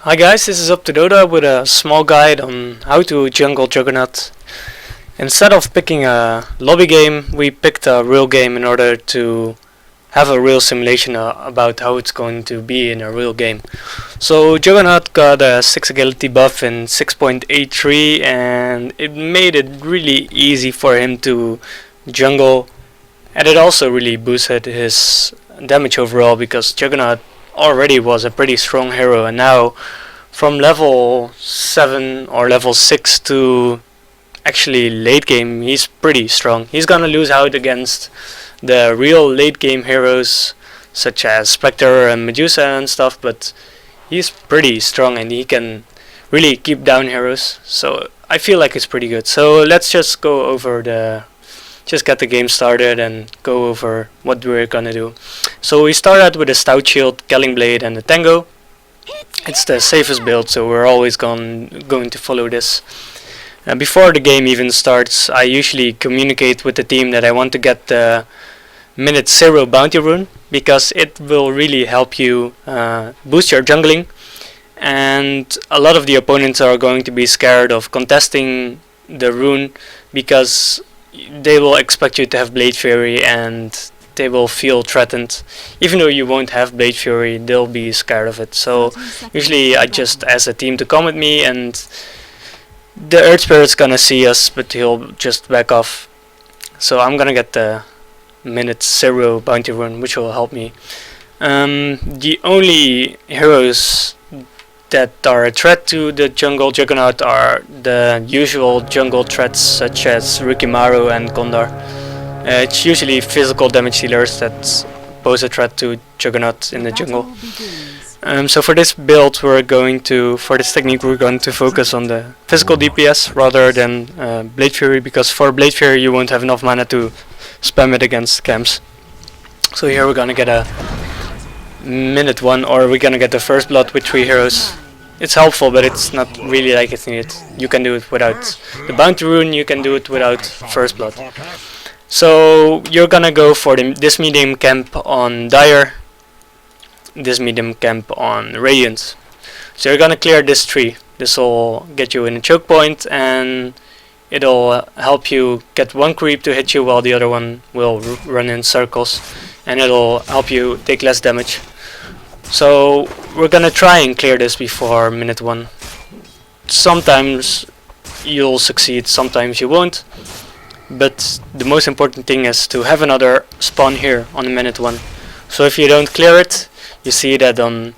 Hi guys, this is Up to Dota with a small guide on how to jungle Juggernaut. Instead of picking a lobby game, we picked a real game in order to have a real simulation about how it's going to be in a real game. So Juggernaut got a 6 agility buff in 6.83 and it made it really easy for him to jungle, and it also really boosted his damage overall because Juggernaut already was a pretty strong hero, and now from level 7 or level 6 to actually late game he's pretty strong. He's gonna lose out against the real late game heroes such as Spectre and Medusa and stuff, but he's pretty strong and he can really keep down heroes, so I feel like it's pretty good. So let's just go over just get the game started and go over what we're gonna do. So we start out with a Stout Shield, Kelling Blade and a Tango. It's the safest build, so we're always going to follow this. Before the game even starts, I usually communicate with the team that I want to get the minute 0 bounty rune, because it will really help you boost your jungling, and a lot of the opponents are going to be scared of contesting the rune because they will expect you to have Blade Fury and they will feel threatened. Even though you won't have Blade Fury, they'll be scared of it. So usually I just ask the team to come with me, and the Earth Spirit's gonna see us, but he'll just back off. So I'm gonna get the minute 0 bounty rune, which will help me. The only heroes that are a threat to the jungle Juggernaut are the usual jungle threats such as Rikimaru and Gondar. It's usually physical damage dealers that pose a threat to Juggernaut in the jungle. So for this build, for this technique, we're going to focus on the physical DPS rather than Blade Fury, because for Blade Fury you won't have enough mana to spam it against camps. So here we're gonna get a minute 1, or we're gonna get the first blood with 3 heroes. It's helpful, but it's not really like it's needed. You can do it without the bounty rune, you can do it without first blood. So you're gonna go for this medium camp on Dire, this medium camp on Radiant. So you're gonna clear this tree. This will get you in a choke point, and it'll help you get one creep to hit you while the other one will run in circles, and it'll help you take less damage. So we're gonna try and clear this before minute 1. Sometimes you'll succeed, sometimes you won't, but the most important thing is to have another spawn here on minute 1. So if you don't clear it, you see that on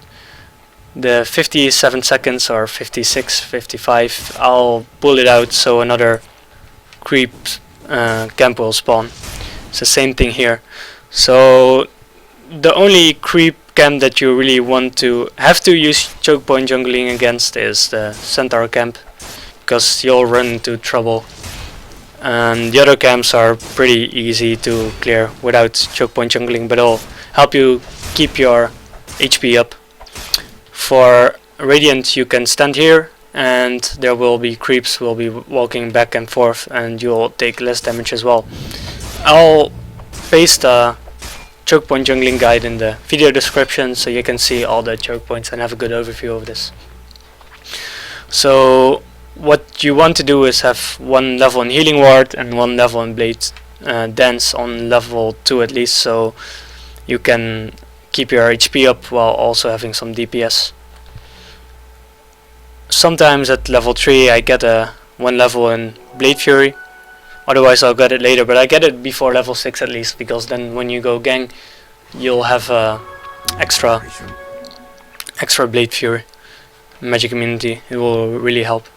the 57 seconds or 56, 55, I'll pull it out, so another creep camp will spawn. It's the same thing here. So the only creep camp that you really have to use choke point jungling against is the Centaur camp, because you'll run into trouble. And the other camps are pretty easy to clear without choke point jungling, but it'll help you keep your HP up. For Radiant, you can stand here and there will be creeps will be walking back and forth, and you'll take less damage as well. I'll paste a choke point jungling guide in the video description so you can see all the choke points and have a good overview of this. So what you want to do is have 1 level in Healing Ward and 1 level in Blade Dance on level 2 at least, so you can keep your HP up while also having some DPS. Sometimes at level 3 I get a 1 level in Blade Fury, otherwise I'll get it later, but I get it before level 6 at least, because then when you go gang you'll have extra Blade Fury magic immunity. It will really help.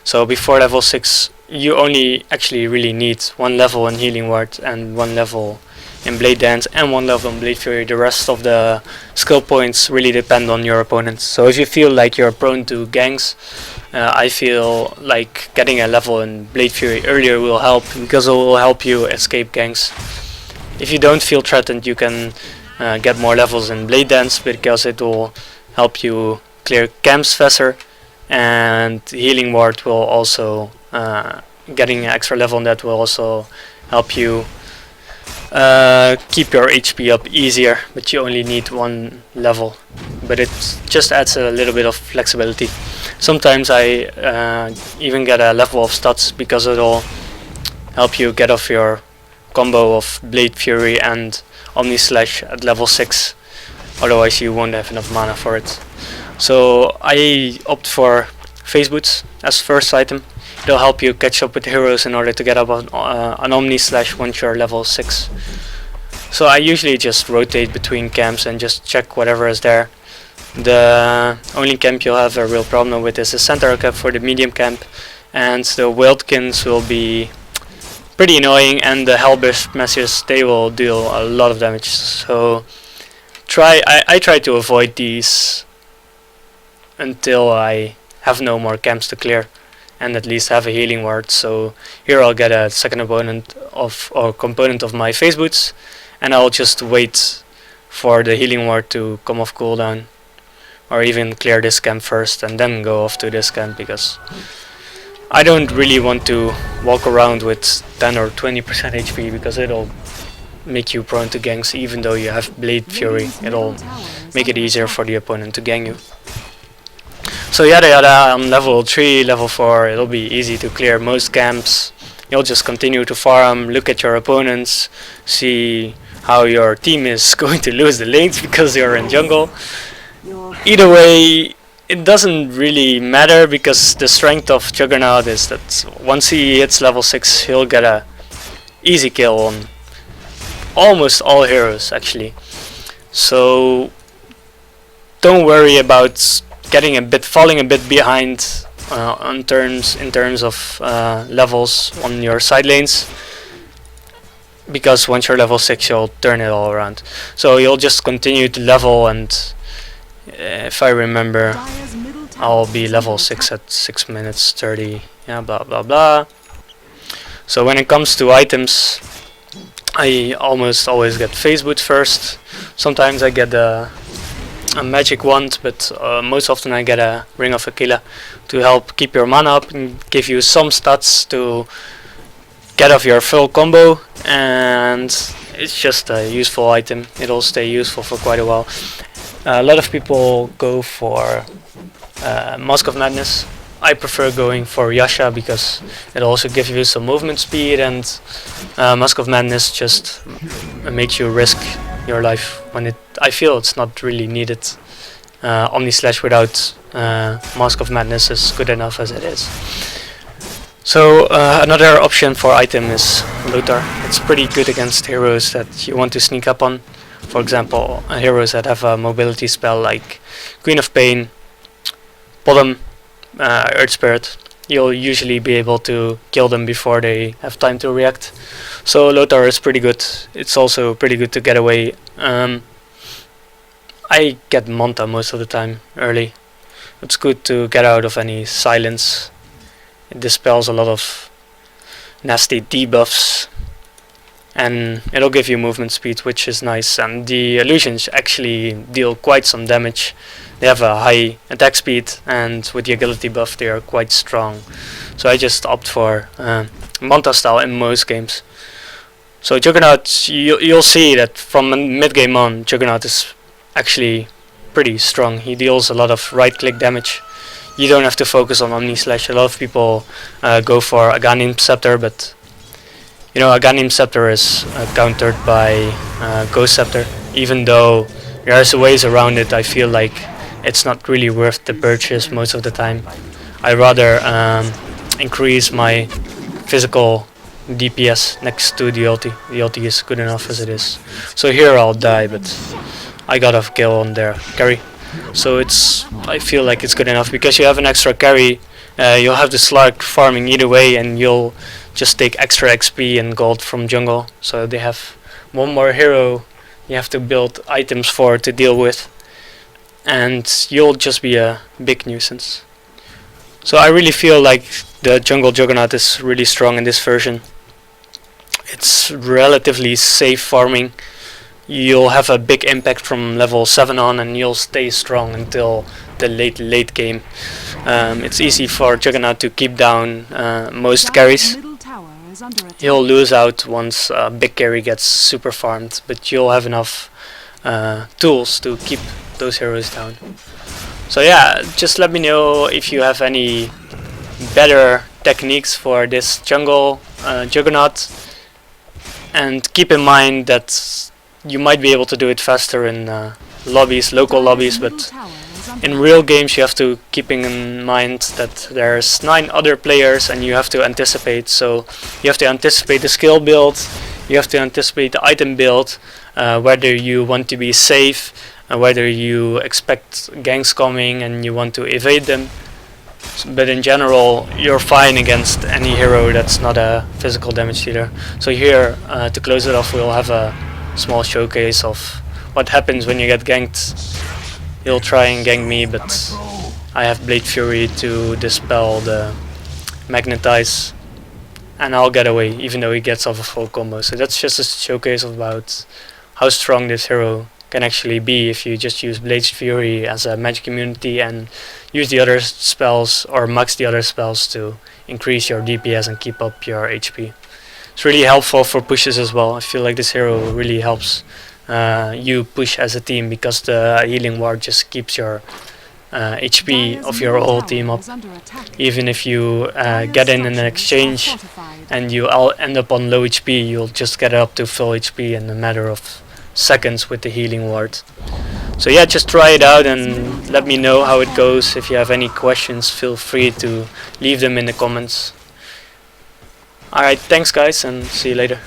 So before level 6 you only actually really need 1 level in Healing Ward and 1 level in Blade Dance and 1 level in Blade Fury. The rest of the skill points really depend on your opponents. So if you feel like you're prone to ganks, I feel like getting a level in Blade Fury earlier will help, because it will help you escape ganks. If you don't feel threatened, you can get more levels in Blade Dance, because it will help you clear camps faster, and Healing Ward will also getting an extra level on that will also help you keep your HP up easier, but you only need 1 level but it just adds a little bit of flexibility. Sometimes I even get a level of stats because it'll help you get off your combo of Blade Fury and Omni Slash at level 6, otherwise you won't have enough mana for it. So I opt for Phase Boots as first item. It'll help you catch up with heroes in order to get up on an Omni Slash once you're level 6. So I usually just rotate between camps and just check whatever is there. The only camp you'll have a real problem with is the centaur camp for the medium camp, and the Wildkins will be pretty annoying, and the Hellburst Messiers, they will deal a lot of damage. So I try to avoid these until I have no more camps to clear and at least have a healing ward. So here I'll get a second component of my Phase Boots, and I'll just wait for the healing ward to come off cooldown, or even clear this camp first and then go off to this camp, because I don't really want to walk around with 10 or 20% HP, because it'll make you prone to ganks. Even though you have Blade Fury, it'll make it easier for the opponent to gang you. So yada yada, on level 3, level 4, it'll be easy to clear most camps. You'll just continue to farm, look at your opponents, see how your team is going to lose the lanes because you're in jungle. Either way, it doesn't really matter, because the strength of Juggernaut is that once he hits level 6, he'll get a easy kill on almost all heroes actually. So don't worry about falling a bit behind in terms of levels on your side lanes, because once you're level 6 you'll turn it all around. So you'll just continue to level, and if I remember, I'll be level 6 at 6 minutes 30, yeah, blah blah blah. So when it comes to items, I almost always get Phase Boot first. Sometimes I get a magic wand, but most often I get a Ring of Aquila to help keep your mana up and give you some stats to get off your full combo, and it's just a useful item. It'll stay useful for quite a while. A lot of people go for Mask of Madness. I prefer going for Yasha because it also gives you some movement speed, and Mask of Madness just makes you risk your life when I feel it's not really needed. Omni Slash without Mask of Madness is good enough as it is. So another option for item is Lothar. It's pretty good against heroes that you want to sneak up on. For example, heroes that have a mobility spell like Queen of Pain, Bottom, Earth Spirit. You'll usually be able to kill them before they have time to react. So Lothar is pretty good. It's also pretty good to get away. I get Monta most of the time early. It's good to get out of any silence. It dispels a lot of nasty debuffs, and it'll give you movement speed, which is nice. And the illusions actually deal quite some damage. They have a high attack speed, and with the agility buff they are quite strong. So I just opt for Manta style in most games. So Juggernaut, you'll see that from mid game on, Juggernaut is actually pretty strong. He deals a lot of right click damage. You don't have to focus on Omni Slash. A lot of people go for Aghanim Scepter, but you know, Aghanim Scepter is countered by Ghost Scepter. Even though there's ways around it, I feel like it's not really worth the purchase most of the time. I rather increase my physical DPS next to the ulti. The ulti is good enough as it is. So here I'll die, but I got a kill on their carry. So I feel like it's good enough, because you have an extra carry. You'll have the Slark farming either way, and you'll just take extra XP and gold from jungle. So they have one more hero you have to build items for to deal with, and you'll just be a big nuisance. So I really feel like the jungle Juggernaut is really strong in this version. It's relatively safe farming. You'll have a big impact from level 7 on, and you'll stay strong until the late game. It's easy for Juggernaut to keep down most carries. He'll lose out once a big carry gets super farmed, but you'll have enough tools to keep those heroes down. So yeah, just let me know if you have any better techniques for this jungle Juggernaut, and keep in mind that you might be able to do it faster in lobbies, local lobbies, but in real games you have to keep in mind that there's 9 other players and you have to anticipate. So you have to anticipate the skill build, you have to anticipate the item build, whether you want to be safe, whether you expect ganks coming and you want to evade them. But in general, you're fine against any hero that's not a physical damage dealer. So here, to close it off, we'll have a small showcase of what happens when you get ganked. He'll try and gank me, but I have Blade Fury to dispel the Magnetize, and I'll get away, even though he gets off a full combo. So that's just a showcase about how strong this hero can actually be if you just use Blade Fury as a magic immunity and use the other spells or max the other spells to increase your DPS and keep up your HP. It's really helpful for pushes as well. I feel like this hero really helps you push as a team, because the healing ward just keeps your HP of your whole team up. Even if you get in an exchange and you all end up on low HP, you'll just get up to full HP in a matter of seconds with the healing ward. So yeah, just try it out and let me know how it goes. If you have any questions, feel free to leave them in the comments. Alright, thanks guys, and see you later.